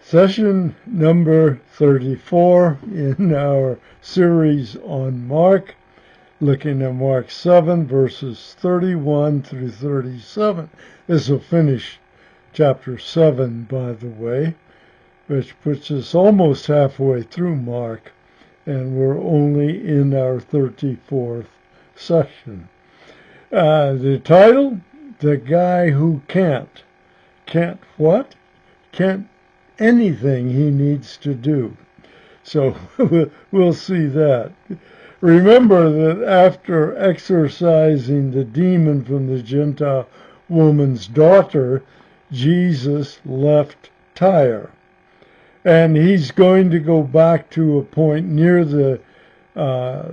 Session number 34 in our series on Mark, looking at Mark 7, verses 31 through 37. This will finish chapter 7, by the way, which puts us almost halfway through Mark, and we're only in our 34th session. The title, The Guy Who Can't. Can't what? Can't anything he needs to do. So we'll see that. Remember that after exorcising the demon from the Gentile woman's daughter, Jesus left Tyre. And he's going to go back to a point near the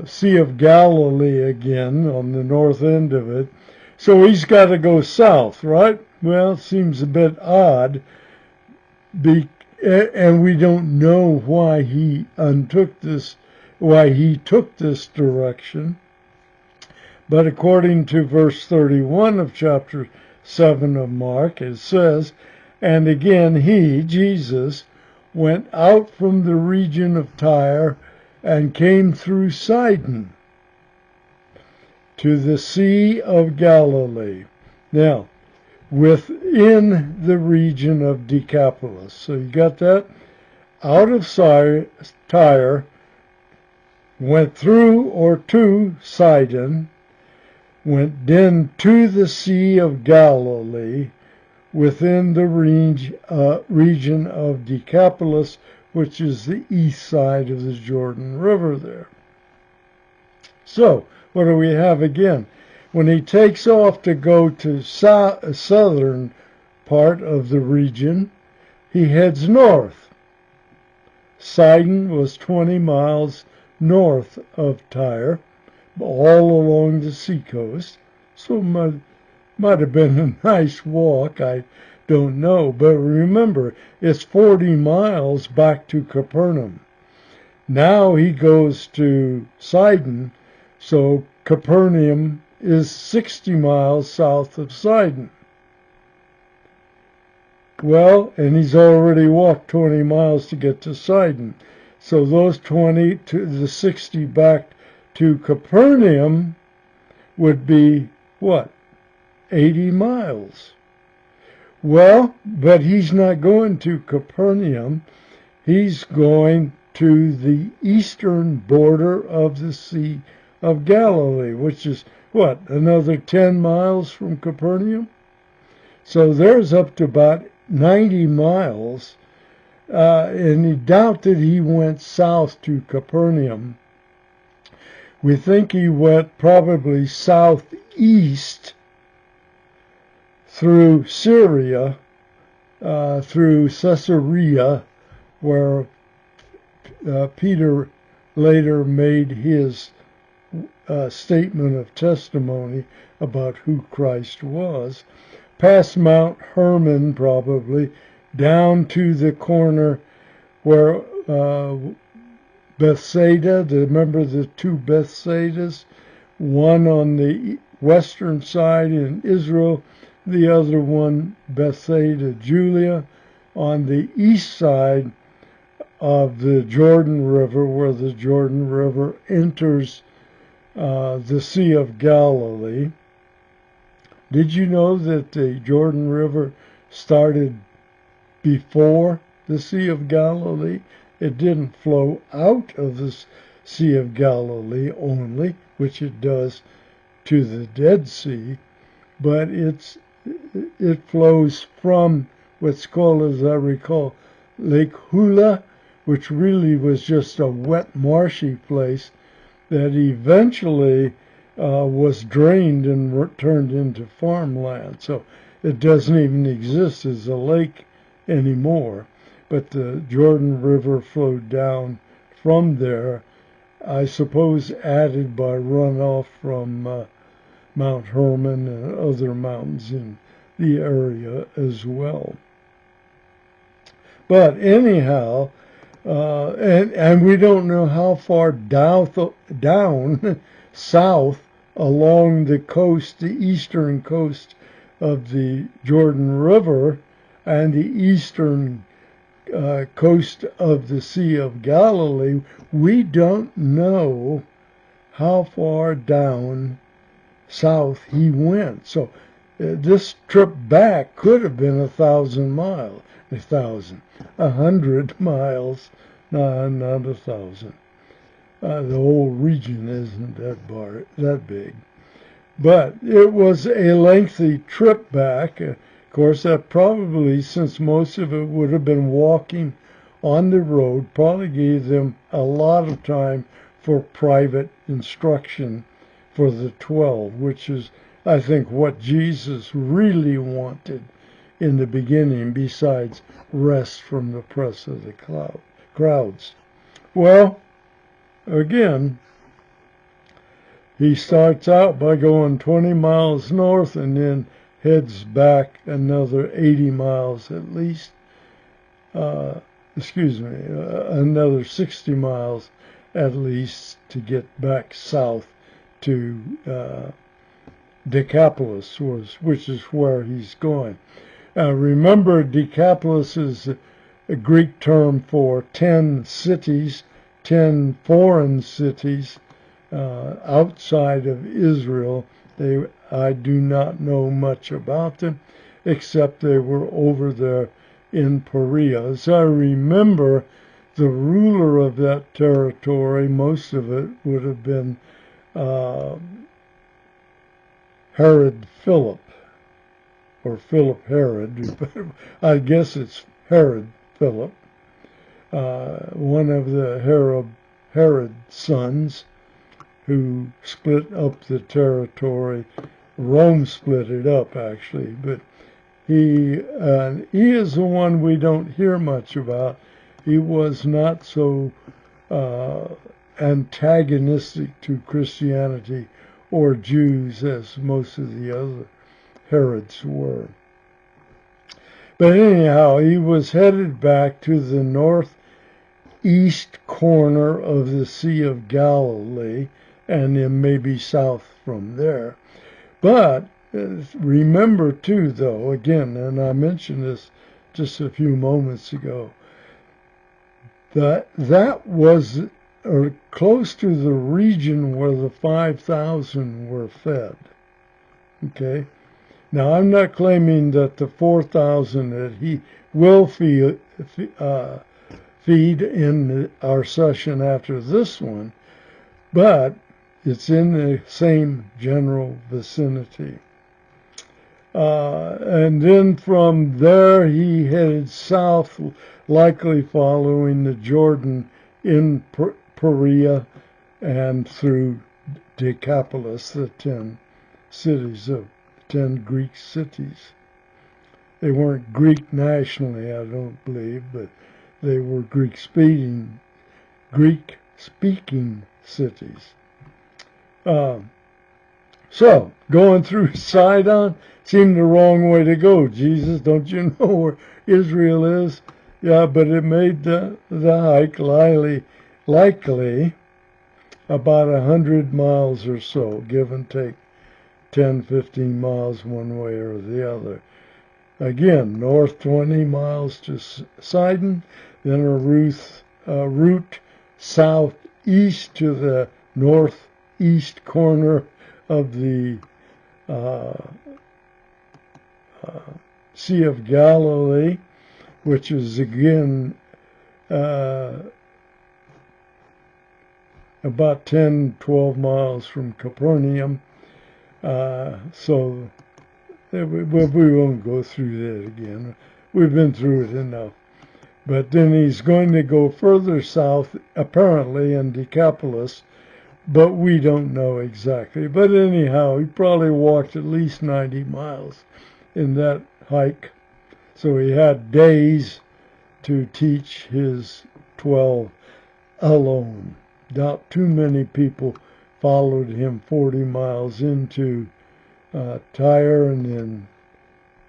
Sea of Galilee again, on the north end of it. So he's got to go south, right? Well, it seems a bit odd. And we don't know why he took this direction. But according to verse 31 of chapter 7 of Mark, it says, "And again he, Jesus, went out from the region of Tyre and came through Sidon to the Sea of Galilee." Now, within the region of Decapolis. So you got that? Out of Tyre, went through or to Sidon, went then to the Sea of Galilee, within the region of Decapolis, which is the east side of the Jordan River there. So, what do we have again? When he takes off to go to southern part of the region, he heads north. Sidon was 20 miles north of Tyre, all along the seacoast. So it might have been a nice walk, I don't know. But remember, it's 40 miles back to Capernaum. Now he goes to Sidon, so Capernaum is 60 miles south of Sidon. Well, and he's already walked 20 miles to get to Sidon. So those 20 to the 60 back to Capernaum would be, what, 80 miles. Well, but he's not going to Capernaum. He's going to the eastern border of the Sea of Galilee, which is, what, another 10 miles from Capernaum? So there's up to about 90 miles, and he doubted he went south to Capernaum. We think he went probably southeast through Syria, through Caesarea, where Peter later made his statement of testimony about who Christ was, past Mount Hermon probably, down to the corner where Bethsaida, remember the two Bethsaidas, one on the western side in Israel, the other one, Bethsaida Julia, on the east side of the Jordan River, where the Jordan River enters the Sea of Galilee. Did you know that the Jordan River started before the Sea of Galilee? It didn't flow out of the Sea of Galilee only, which it does to the Dead Sea, but it flows from what's called, as I recall, Lake Hula, which really was just a wet, marshy place that eventually was drained and turned into farmland. So it doesn't even exist as a lake anymore. But the Jordan River flowed down from there, I suppose added by runoff from Mount Hermon and other mountains in the area as well. But anyhow, and we don't know how far down south along the coast, the eastern coast of the Jordan River and the eastern coast of the Sea of Galilee, we don't know how far down south he went. So this trip back could have been 1,000 miles, 100 miles, no, not 1,000. The whole region isn't that big. But it was a lengthy trip back. Of course, that probably, since most of it would have been walking on the road, probably gave them a lot of time for private instruction for the 12, which is, I think, what Jesus really wanted in the beginning, besides rest from the press of the crowds. Well, again, he starts out by going 20 miles north and then heads back another 80 miles at least. Another 60 miles at least to get back south to Decapolis, which is where he's going. Remember, Decapolis is a Greek term for 10 cities, 10 foreign cities outside of Israel. I do not know much about them, except they were over there in Perea. As I remember, the ruler of that territory, most of it would have been Herod Philip, or Philip Herod. I guess it's Herod Philip, one of the Herod sons, who split up the territory. Rome split it up, actually, but he is the one we don't hear much about. He was not so antagonistic to Christianity or Jews as most of the other Herods were. But anyhow, he was headed back to the northeast corner of the Sea of Galilee, and then maybe south from there. But remember too, though, again, and I mentioned this just a few moments ago, that was close to the region where the 5,000 were fed. Okay? Now, I'm not claiming that the 4,000 that he will feed in our session after this one, but it's in the same general vicinity. And then from there he headed south, likely following the Jordan in Perea and through Decapolis, the 10 Greek cities. They weren't Greek nationally, I don't believe, but they were Greek-speaking cities. So, going through Sidon seemed the wrong way to go. Jesus, don't you know where Israel is? Yeah, but it made the hike likely about 100 miles or so, give and take 10, 15 miles one way or the other. Again, north 20 miles to Sidon, then a route southeast to the northeast corner of the Sea of Galilee, which is again about 10, 12 miles from Capernaum. So we won't go through that again. We've been through it enough. But then he's going to go further south, apparently, in Decapolis, but we don't know exactly. But anyhow, he probably walked at least 90 miles in that hike. So he had days to teach his 12 alone. Not too many people followed him 40 miles into Tyre and then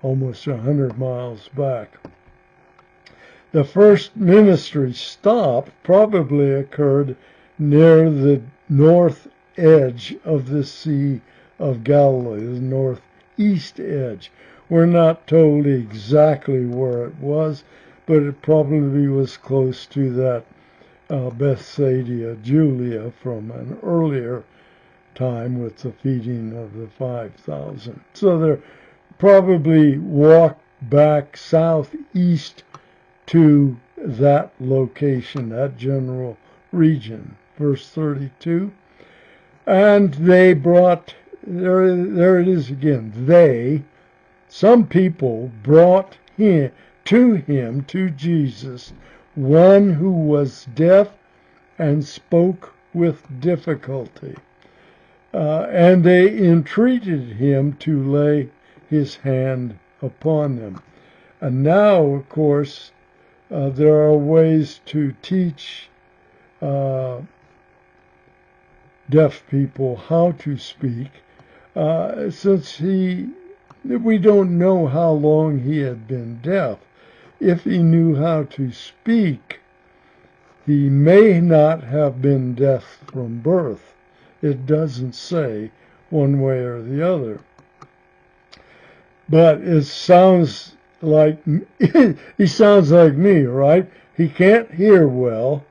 almost 100 miles back. The first ministry stop probably occurred near the north edge of the Sea of Galilee, the northeast edge. We're not told exactly where it was, but it probably was close to that Bethsaida Julia from an earlier time with the feeding of the 5,000. So they probably walked back southeast to that location, that general region. Verse 32. And they brought, there it is again, some people brought to Jesus, one who was deaf and spoke with difficulty. And they entreated him to lay his hand upon them. And now, of course, there are ways to teach deaf people how to speak. Since we don't know how long he had been deaf. If he knew how to speak, he may not have been deaf from birth. It doesn't say one way or the other. But it sounds like, he sounds like me, right? He can't hear well.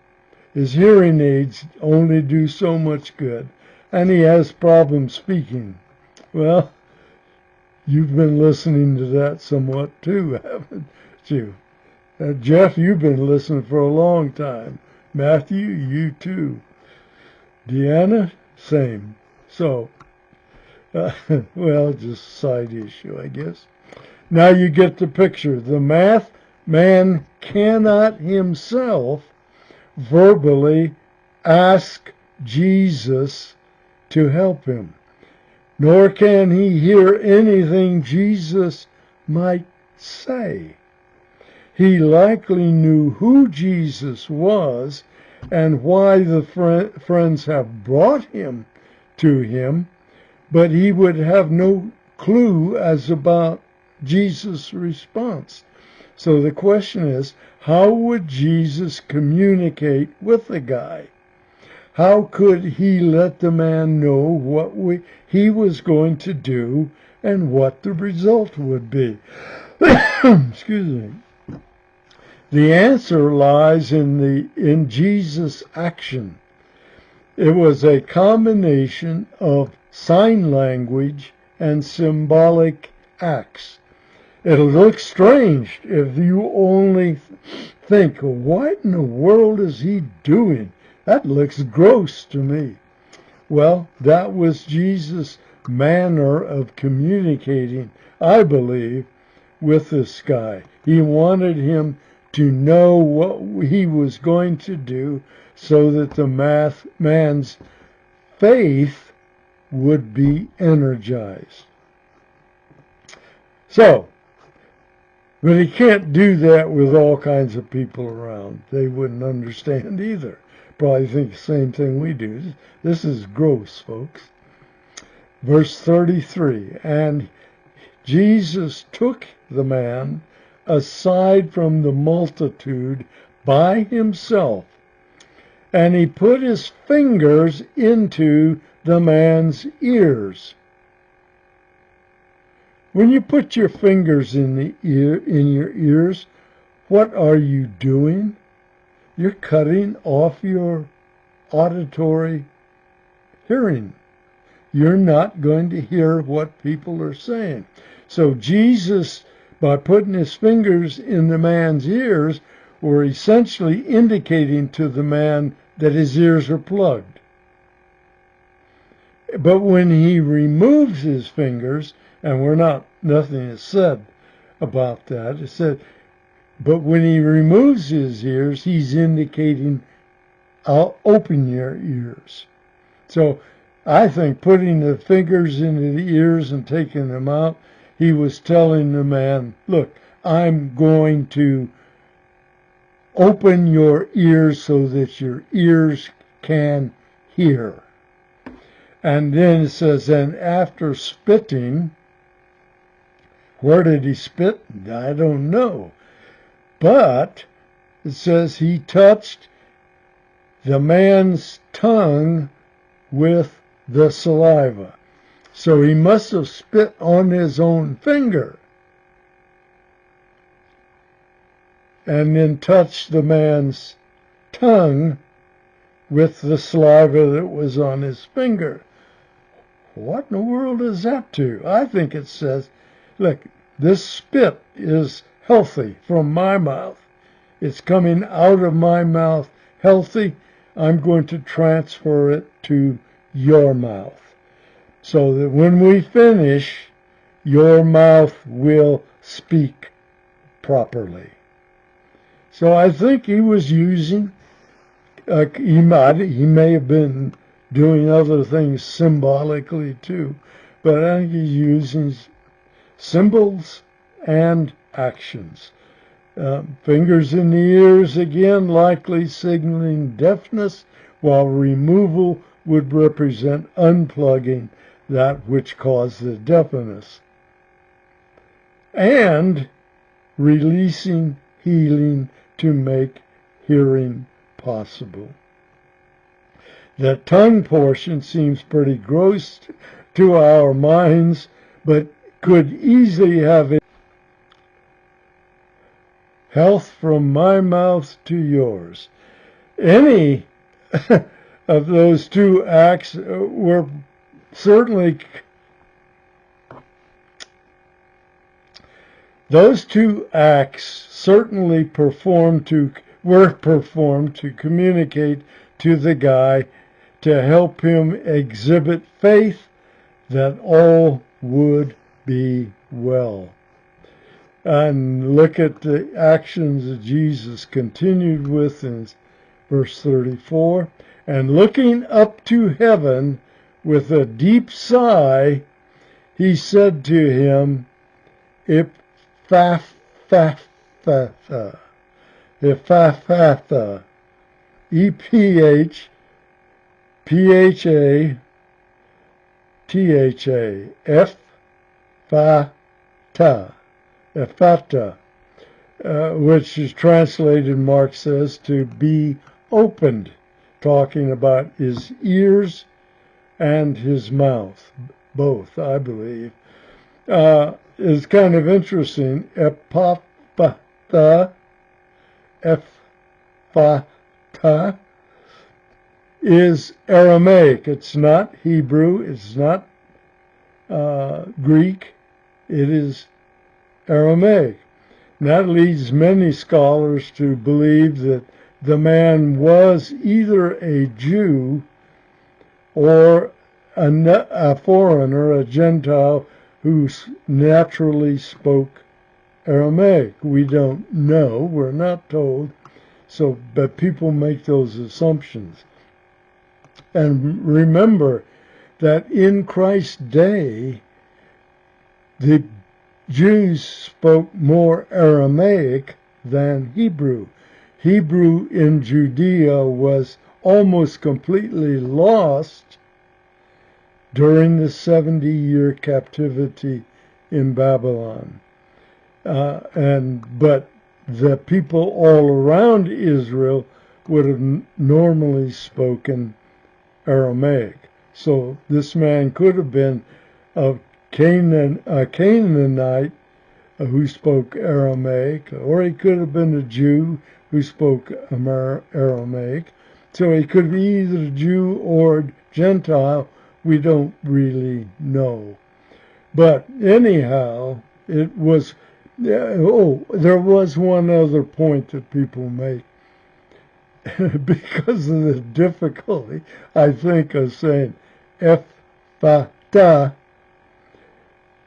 His hearing aids only do so much good. And he has problems speaking. Well, you've been listening to that somewhat too, haven't you? Jeff, you've been listening for a long time. Matthew, you too. Deanna, same. So, well, just a side issue, I guess. Now you get the picture. The man cannot himself verbally ask Jesus to help him, nor can he hear anything Jesus might say. He likely knew who Jesus was and why the friends have brought him to him, but he would have no clue as about Jesus' response. So the question is, how would Jesus communicate with the guy? How could he let the man know what he was going to do and what the result would be? Excuse me. The answer lies in Jesus' action. It was a combination of sign language and symbolic acts. It'll look strange if you only think, what in the world is he doing? That looks gross to me. Well, that was Jesus' manner of communicating, I believe, with this guy. He wanted him to know what he was going to do so that the man's faith would be energized. So, but he can't do that with all kinds of people around. They wouldn't understand either. Probably think the same thing we do. This is gross, folks. Verse 33, and Jesus took the man aside from the multitude by himself, and he put his fingers into the man's ears. When you put your fingers in your ears, what are you doing? You're cutting off your auditory hearing. You're not going to hear what people are saying. So Jesus, by putting his fingers in the man's ears, were essentially indicating to the man that his ears are plugged. But when he removes his fingers, and nothing is said about that, it said, but when he removes his ears, he's indicating, I'll open your ears. So I think putting the fingers into the ears and taking them out, he was telling the man, look, I'm going to open your ears so that your ears can hear. And then it says, and after spitting, where did he spit? I don't know. But it says he touched the man's tongue with the saliva. So he must have spit on his own finger. and then touched the man's tongue with the saliva that was on his finger. What in the world does that do? I think it says, look, this spit is healthy from my mouth. It's coming out of my mouth healthy. I'm going to transfer it to your mouth, so that when we finish, your mouth will speak properly. So I think he was using, he may have been doing other things symbolically too, but I think he's using symbols and actions. Fingers in the ears again, likely signaling deafness, while removal would represent unplugging that which caused the deafness. And releasing healing to make hearing possible. The tongue portion seems pretty gross to our minds, but could easily have health from my mouth to yours. Any of those two acts were certainly, those two acts certainly were performed to communicate to the guy, to help him exhibit faith that all would be well. And look at the actions that Jesus continued with in verse 34. And looking up to heaven with a deep sigh, he said to him, Ephphatha, Ephphatha, E-P-H-P-H-A-T-H-A, Ephphatha, which is translated, Mark says, to be opened, talking about his ears and his mouth, both, I believe. It's kind of interesting. Ephphatha is Aramaic. It's not Hebrew. It's not Greek. It is Aramaic. And that leads many scholars to believe that the man was either a Jew or a foreigner, a Gentile, who naturally spoke Aramaic. We don't know. We're not told. So, but people make those assumptions. And remember that in Christ's day, the Jews spoke more Aramaic than Hebrew. Hebrew in Judea was almost completely lost during the 70-year captivity in Babylon. But the people all around Israel would have normally spoken Aramaic. So this man could have been a Canaanite who spoke Aramaic, or he could have been a Jew who spoke Aramaic. So he could be either Jew or Gentile. We don't really know. But anyhow, it was, there was one other point that people make. Because of the difficulty, I think, of saying Ephphatha,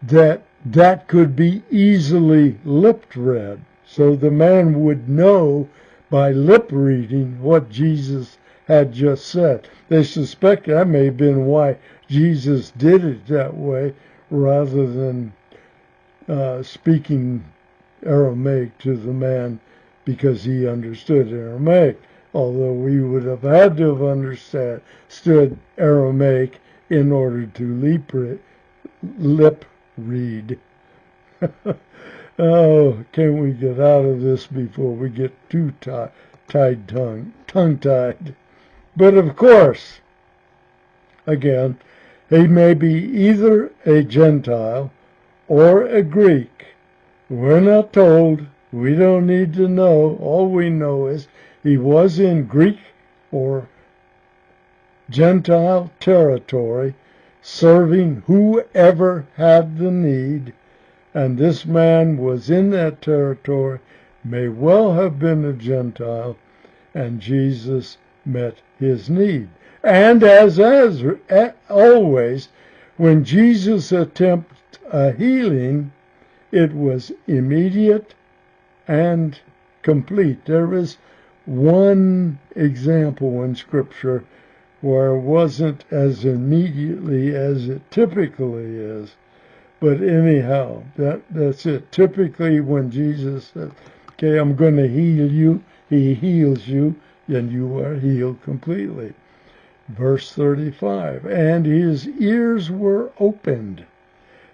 that could be easily lip-read. So the man would know by lip reading what Jesus had just said. They suspect that may have been why Jesus did it that way, rather than speaking Aramaic to the man because he understood Aramaic. Although we would have had to have understood Aramaic in order to lip read. Oh, can we get out of this before we get too tongue-tied? But of course, again, he may be either a Gentile or a Greek. We're not told. We don't need to know. All we know is he was in Greek or Gentile territory, serving whoever had the need, and this man was in that territory, may well have been a Gentile, and Jesus met his need. And as always, when Jesus attempted a healing, it was immediate and complete. There is one example in Scripture where it wasn't as immediately as it typically is. But anyhow, that's it. Typically when Jesus says, okay, I'm going to heal you, he heals you, and you are healed completely. Verse 35, and his ears were opened,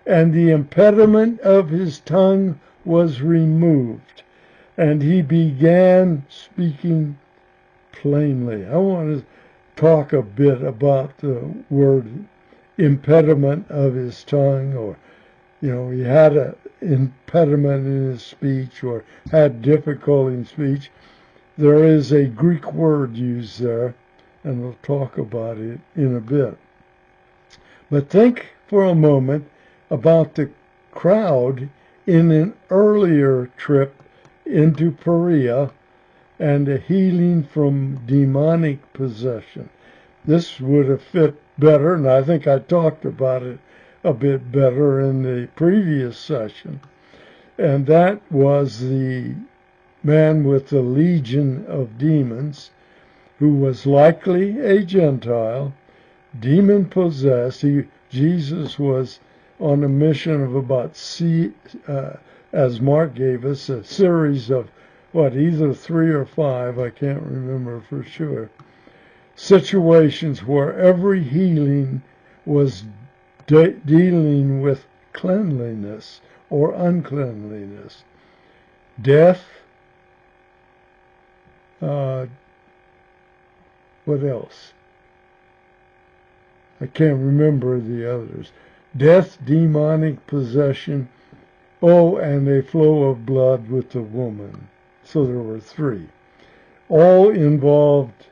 and the impediment of his tongue was removed, and he began speaking plainly. I want to talk a bit about the word impediment of his tongue, or, he had an impediment in his speech or had difficulty in speech. There is a Greek word used there, and we'll talk about it in a bit. But think for a moment about the crowd in an earlier trip into Perea and a healing from demonic possession. This would have fit better, and I think I talked about it a bit better in the previous session. And that was the man with the legion of demons, who was likely a Gentile, demon-possessed. Jesus was on a mission of about, as Mark gave us, a series of, either 3 or 5, I can't remember for sure, situations where every healing was dealing with cleanliness or uncleanliness. Death, what else? I can't remember the others. Death, demonic possession, and a flow of blood with the woman. So there were 3. All involved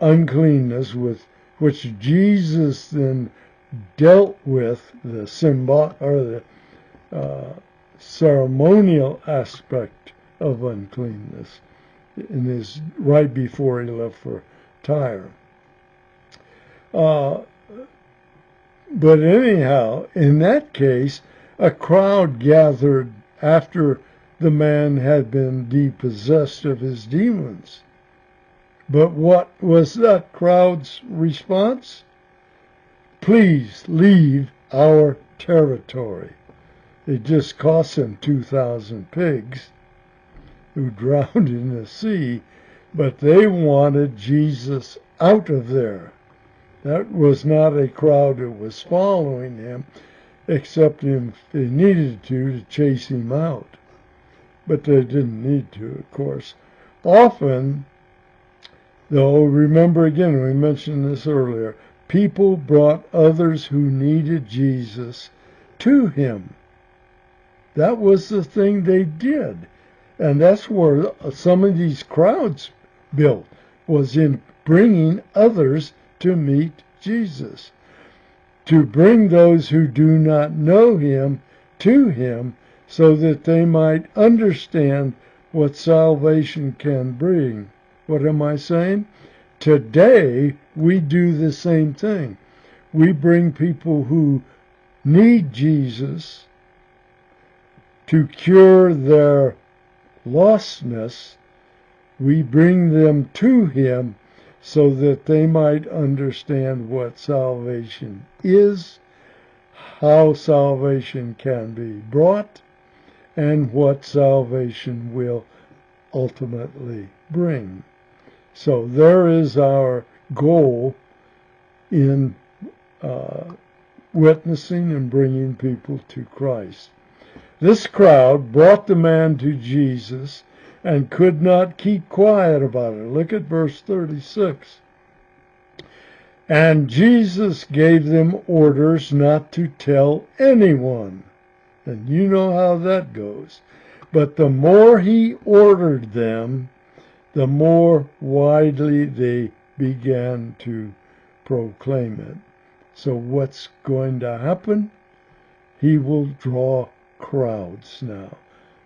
uncleanness, with which Jesus then dealt with the ceremonial aspect of uncleanness in his right before he left for Tyre. But anyhow, in that case, a crowd gathered after the man had been depossessed of his demons. But what was that crowd's response? Please leave our territory. It just cost him 2,000 pigs who drowned in the sea, but they wanted Jesus out of there. That was not a crowd that was following him, except if they needed to chase him out. But they didn't need to, of course. Often, though, remember again, we mentioned this earlier, people brought others who needed Jesus to him. That was the thing they did. And that's where some of these crowds built, was in bringing others to meet Jesus, to bring those who do not know him to him, so that they might understand what salvation can bring. What am I saying? Today, we do the same thing. We bring people who need Jesus to cure their lostness. We bring them to him so that they might understand what salvation is, how salvation can be brought, and what salvation will ultimately bring. So there is our goal in witnessing and bringing people to Christ. This crowd brought the man to Jesus and could not keep quiet about it. Look at verse 36. And Jesus gave them orders not to tell anyone. And you know how that goes. But the more he ordered them, the more widely they began to proclaim it. So what's going to happen? He will draw crowds now.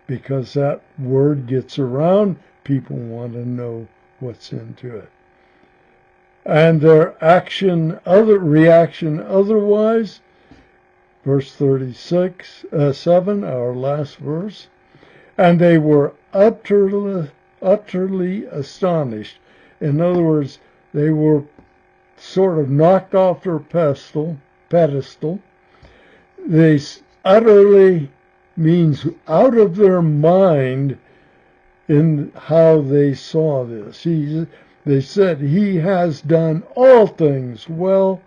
Because that word gets around, people want to know what's into it. And their reaction otherwise, verse 7, our last verse, and they were utterly astonished. In other words, they were sort of knocked off their pedestal. They utterly means out of their mind in how they saw this. They said, he has done all things well.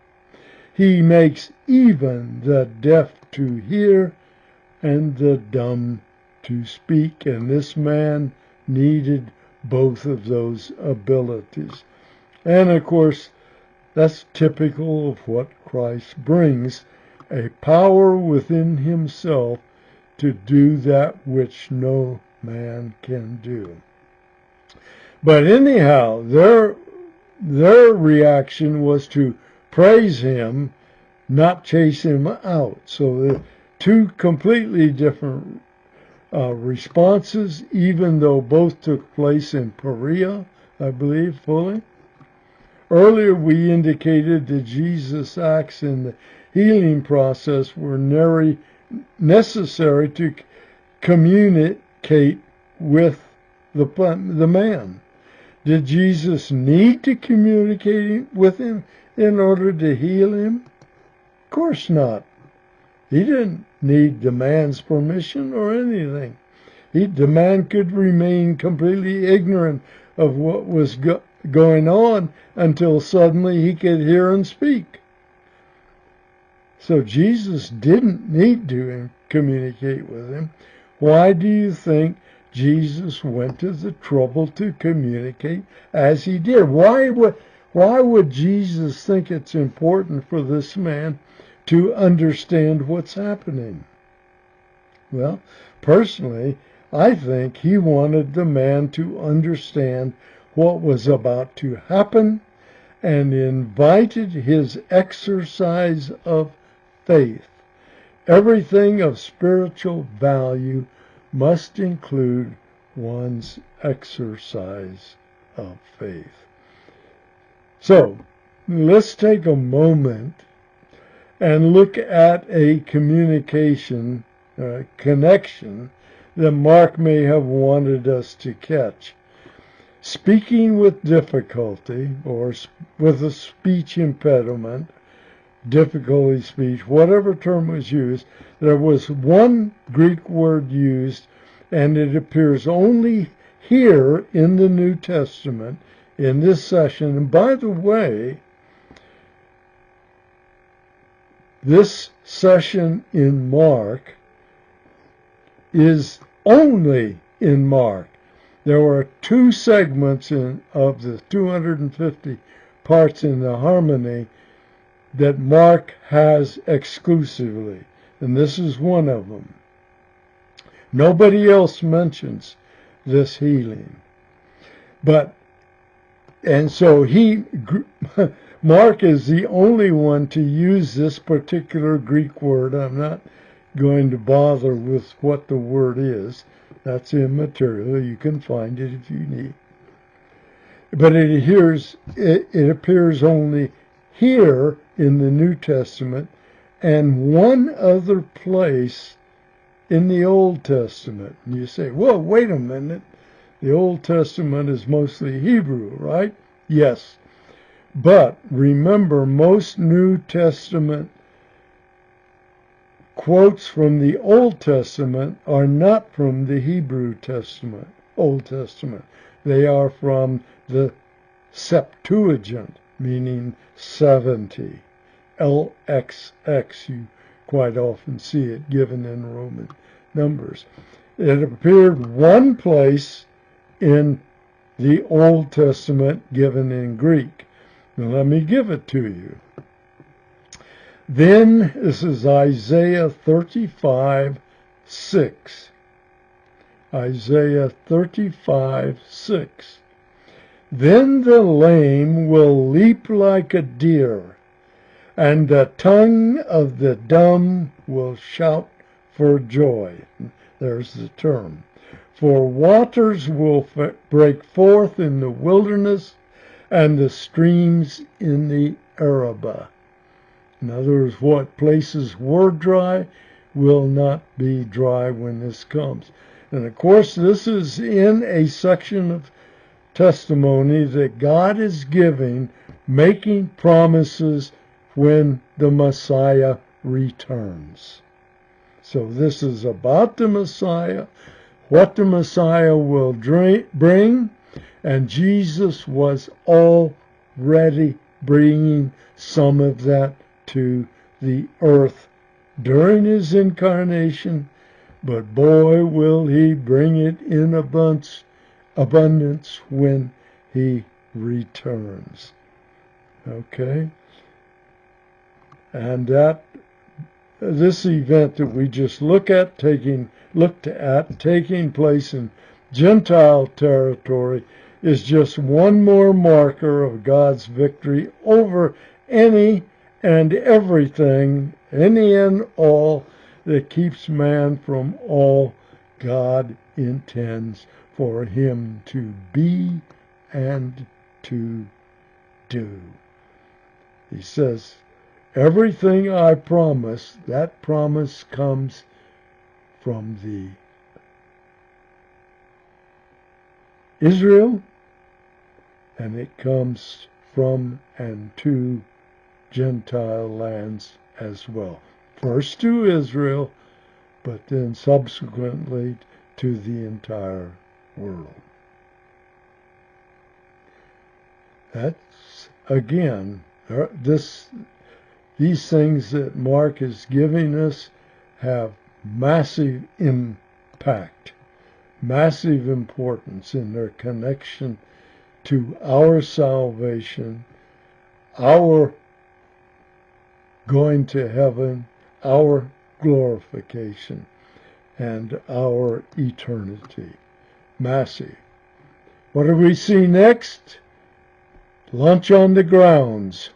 He makes even the deaf to hear and the dumb to speak. And this man needed both of those abilities. And of course, that's typical of what Christ brings, a power within himself to do that which no man can do. But anyhow, their reaction was to praise him, not chase him out. So the two completely different responses, even though both took place in Perea, I believe, fully. Earlier we indicated that Jesus' acts in the healing process were necessary to communicate with the man. Did Jesus need to communicate with him in order to heal him? Of course not. He didn't need the man's permission or anything. The man could remain completely ignorant of what was going on until suddenly he could hear and speak. So Jesus didn't need to communicate with him. Why do you think Jesus went to the trouble to communicate as he did? Why would Jesus think it's important for this man to understand what's happening? Well, personally, I think he wanted the man to understand what was about to happen and invited his exercise of faith. Everything of spiritual value must include one's exercise of faith. So, let's take a moment and look at a connection that Mark may have wanted us to catch. Speaking with difficulty, or with a speech impediment, difficulty speech, whatever term was used, there was one Greek word used, and it appears only here in the New Testament, in this session. And by the way, this session in Mark is only in Mark. There were two segments of the 250 parts in the harmony that Mark has exclusively, and this is one of them. Nobody else mentions this healing. And so Mark is the only one to use this particular Greek word. I'm not going to bother with what the word is. That's immaterial. You can find it if you need. But it appears only here in the New Testament and one other place in the Old Testament. And you say, well, wait a minute. The Old Testament is mostly Hebrew, right? Yes. But remember, most New Testament quotes from the Old Testament are not from the Hebrew Testament, Old Testament. They are from the Septuagint, meaning 70. LXX, you quite often see it given in Roman numbers. It appeared one place in the Old Testament given in Greek. Now let me give it to you. Then, this is Isaiah 35:6. Isaiah 35:6. Then the lame will leap like a deer, and the tongue of the dumb will shout for joy. There's the term. For waters will break forth in the wilderness, and the streams in the Arabah. In other words, what places were dry will not be dry when this comes. And of course, this is in a section of testimony that God is giving, making promises when the Messiah returns. So this is about the Messiah, what the Messiah will bring, and Jesus was already bringing some of that to the earth during his incarnation, but boy, will he bring it in abundance when he returns. Okay? And this event that we just looked at taking place in Gentile territory is just one more marker of God's victory over any and everything, any and all, that keeps man from all God intends for him to be and to do. He says, everything I promise, that promise comes from the Israel, and it comes from and to Gentile lands as well. First to Israel, but then subsequently to the entire world. That's, again, these things that Mark is giving us have massive impact, massive importance in their connection to our salvation, our going to heaven, our glorification, and our eternity. Massive. What do we see next? Lunch on the grounds.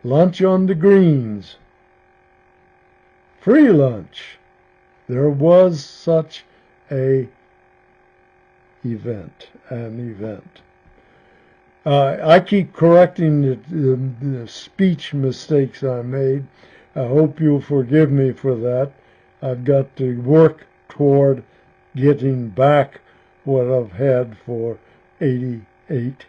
Lunch on the greens. Free lunch. There was such an event. I keep correcting the speech mistakes I made. I hope you'll forgive me for that. I've got to work toward getting back what I've had for 88